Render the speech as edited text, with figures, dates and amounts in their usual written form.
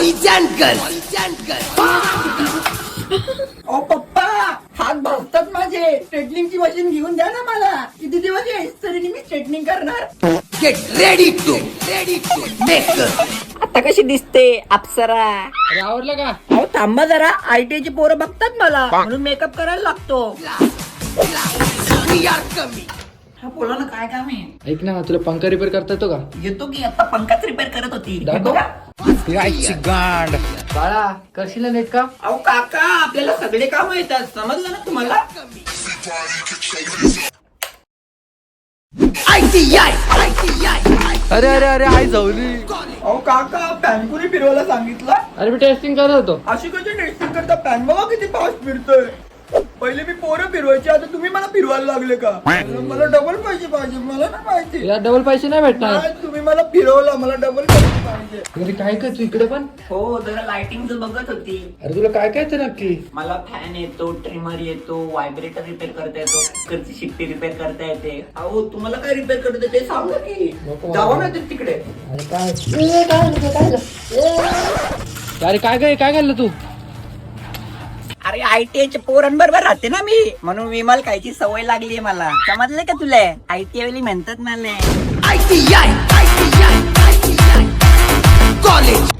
Boys and girls. ओ पप्पा, हात भाजतात माझे. स्ट्रेटनिंगची मशीन घेऊन द्या ना मला. किती दिवस या इस्त्रीने मी स्ट्रेटनिंग करणार. Get ready to make. आता कशी दिसते अप्सरा? अरे आवडलं का? अहो थांबा जरा, आयटीची पोरं बघतात मला म्हणून मेकअप करायला लागतो. We are coming. हा बोला ना, काय काम आहे? ऐक ना, तुला पंखा रिपेअर करता येतो का? येतो की, आता पंखाच रिपेअर करत होती. दाखव. यायची गांड. बाळा करशील ना नीट का? अहो काका, आपल्याला सगळे काम येतात, समजलं ना तुम्हाला? ITI. अरे अरे अरे आई जाऊली. अहो काका, पॅन कुणी फिरवायला सांगितलं? अरे मी टेस्टिंग करत होतो. अशी कशी टेस्टिंग करता? पॅन बघा किती फास्ट फिरतोय. पहिले मी पोरं फिरवायचे, आता तुम्ही मला फिरवायला लागले का? मला डबल पैसे पाहिजे. मला नाही माहिती. यार डबल पैसे नाही भेटणार. नाही, तुम्ही मला फिरवलं, मला डबल पैसे पाहिजे. अरे काय कर तू इकडे पण? हो, जरा लाइटिंग बघत होती. अरे तुला काय काय येतं नक्की? मला फॅन येतो, ट्रिमर येतो, व्हायब्रेटर रिपेअर करता येतो, कुकरची शिट्टी रिपेअर करता येते. अहो तुम्हाला काय रिपेअर करता येते ते सांगा की. नको. जावा ना ते तिकडे. अरे काय घाललं तू? अरे आयटीआयच्या पोरांबरोबर राहते ना मी, म्हणून विमल खायची सवय लागली मला. समजलं का तुला? आयटीआय वाली म्हणतात मला. ITI. कॉलेज.